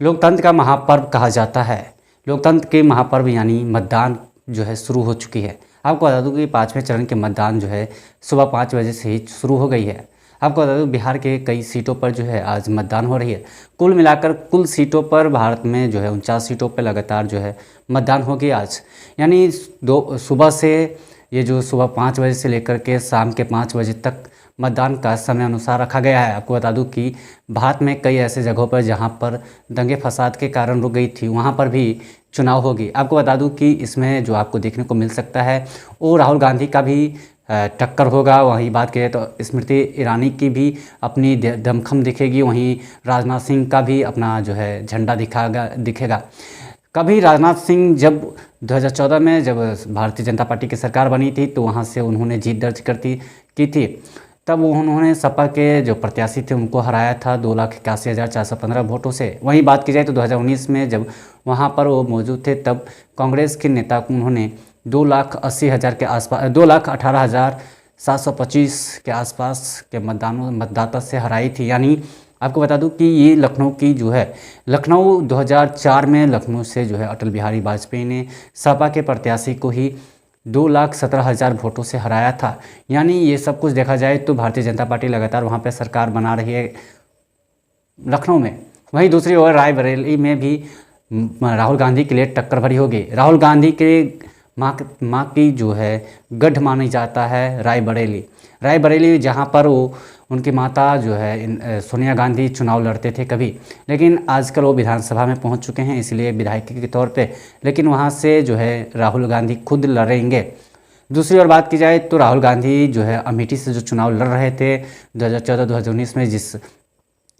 लोकतंत्र का महापर्व कहा जाता है। लोकतंत्र के महापर्व यानी मतदान जो है शुरू हो चुकी है। आपको बता दूं कि 5वें चरण के मतदान जो है सुबह 5 बजे से ही शुरू हो गई है। आपको बता दूं बिहार के कई सीटों पर जो है आज मतदान हो रही है। कुल मिलाकर कुल सीटों पर भारत में जो है 49 सीटों पर लगातार जो है मतदान होगी आज। यानी सुबह से ये जो सुबह 5 बजे से लेकर के शाम के 5 बजे तक मतदान का समय अनुसार रखा गया है। आपको बता दूं कि भारत में कई ऐसे जगहों पर जहां पर दंगे फसाद के कारण रुक गई थी, वहां पर भी चुनाव होगी। आपको बता दूं कि इसमें जो आपको देखने को मिल सकता है वो राहुल गांधी का भी टक्कर होगा। वहीं बात करें तो स्मृति ईरानी की भी अपनी दमखम दिखेगी, वहीं राजनाथ सिंह का भी अपना जो है झंडा दिखेगा। कभी राजनाथ सिंह जब 2014 में जब भारतीय जनता पार्टी की सरकार बनी थी तो वहाँ से उन्होंने जीत दर्ज की थी। तब उन्होंने सपा के जो प्रत्याशी थे उनको हराया था 2,81,415 वोटों से। वहीं बात की जाए तो 2019 में जब वहाँ पर वो मौजूद थे तब कांग्रेस के नेता को उन्होंने 2,80,000 के आसपास 2,18,725 के आसपास के मतदाता से हराई थी। यानी आपको बता दूं कि ये लखनऊ की जो है लखनऊ 2004 में लखनऊ से जो है अटल बिहारी वाजपेयी ने सपा के प्रत्याशी को ही 2,17,000 वोटों से हराया था। यानी ये सब कुछ देखा जाए तो भारतीय जनता पार्टी लगातार वहाँ पे सरकार बना रही है लखनऊ में। वहीं दूसरी ओर रायबरेली में भी राहुल गांधी के लिए टक्कर भरी होगी। राहुल गांधी के माँ की जो है गढ़ मानी जाता है रायबरेली जहाँ पर वो उनकी माता जो है सोनिया गांधी चुनाव लड़ते थे कभी, लेकिन आजकल वो विधानसभा में पहुंच चुके हैं इसलिए विधायक के तौर पे, लेकिन वहां से जो है राहुल गांधी खुद लड़ेंगे। दूसरी ओर बात की जाए तो राहुल गांधी जो है अमेठी से जो चुनाव लड़ रहे थे 2014-2019 में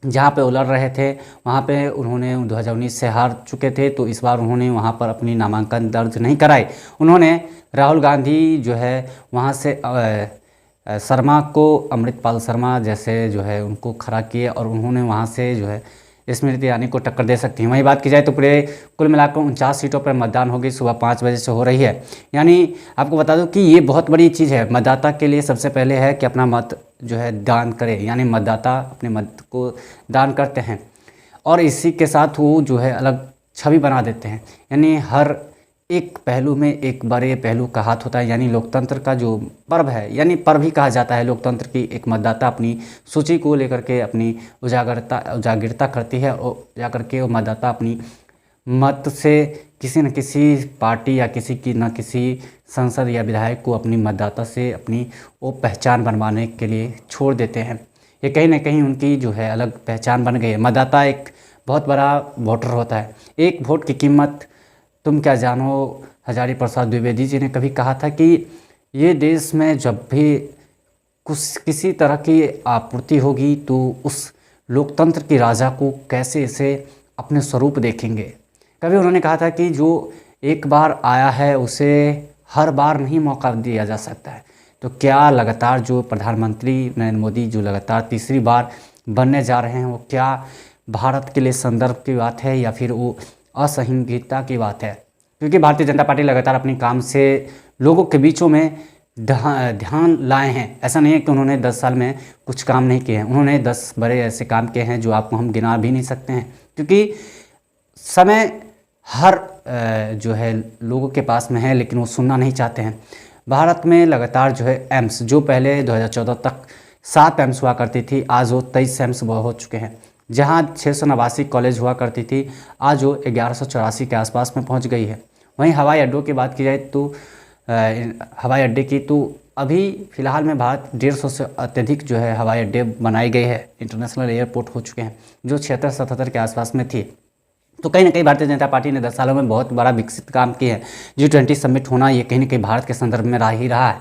जहाँ पे वो लड़ रहे थे वहाँ पे उन्होंने 2019 से हार चुके थे, तो इस बार उन्होंने वहाँ पर अपनी नामांकन दर्ज नहीं कराई। उन्होंने राहुल गांधी जो है वहाँ से शर्मा को अमृतपाल शर्मा जैसे जो है उनको खड़ा किए और उन्होंने वहाँ से जो है स्मृति ईरानी को टक्कर दे सकती हैं। वहीं बात की जाए तो पूरे कुल मिलाकर 49 सीटों पर मतदान होगी, सुबह 5 बजे से हो रही है। यानी आपको बता दूं कि ये बहुत बड़ी चीज़ है मतदाता के लिए। सबसे पहले है कि अपना मत जो है दान करे, यानी मतदाता अपने मत को दान करते हैं और इसी के साथ वो जो है अलग छवि बना देते हैं। यानी हर एक पहलू में एक बड़े पहलू का हाथ होता है। यानी लोकतंत्र का जो पर्व है, यानी पर्व ही कहा जाता है लोकतंत्र की। एक मतदाता अपनी सूची को लेकर के अपनी उजागरता करती है और जाकर के वो मतदाता अपनी मत से किसी न किसी पार्टी या किसी सांसद या विधायक को अपनी मतदाता से अपनी वो पहचान बनवाने के लिए छोड़ देते हैं। ये कहीं ना कहीं उनकी जो है अलग पहचान बन गई है। मतदाता एक बहुत बड़ा वोटर होता है। एक वोट की कीमत तुम क्या जानो, हजारी प्रसाद द्विवेदी जी ने कभी कहा था कि ये देश में जब भी किसी तरह की आपूर्ति होगी तो उस लोकतंत्र की राजा को कैसे इसे अपने स्वरूप देखेंगे। कभी उन्होंने कहा था कि जो एक बार आया है उसे हर बार नहीं मौका दिया जा सकता है। तो क्या लगातार जो प्रधानमंत्री नरेंद्र मोदी जो लगातार तीसरी बार बनने जा रहे हैं वो क्या भारत के लिए संदर्भ की बात है या फिर वो असहिष्णुता की बात है? क्योंकि भारतीय जनता पार्टी लगातार अपने काम से लोगों के बीचों में ध्यान लाए हैं। ऐसा नहीं है कि उन्होंने 10 साल में कुछ काम नहीं किए हैं। उन्होंने 10 बड़े ऐसे काम किए हैं जो आपको हम गिना भी नहीं सकते हैं, क्योंकि समय हर जो है लोगों के पास में है लेकिन वो सुनना नहीं चाहते हैं। भारत में लगातार जो है एम्स, जो पहले 2014 तक 7 एम्स हुआ करती थी, आज वो 23 एम्स हो चुके हैं। जहां 689 कॉलेज हुआ करती थी, आज वो 1184 के आसपास में पहुंच गई है। वहीं हवाई अड्डों की बात की जाए तो हवाई अड्डे की तो अभी फ़िलहाल में भारत 150 से अत्यधिक जो है हवाई अड्डे बनाए गए हैं, इंटरनेशनल एयरपोर्ट हो चुके हैं, जो 76-77 के आसपास में थी। तो कहीं ना कहीं भारतीय जनता पार्टी ने 10 सालों में बहुत बड़ा विकसित काम किया है। G20 समिट होना ये कहीं ना कहीं भारत के संदर्भ में रहा ही रहा है।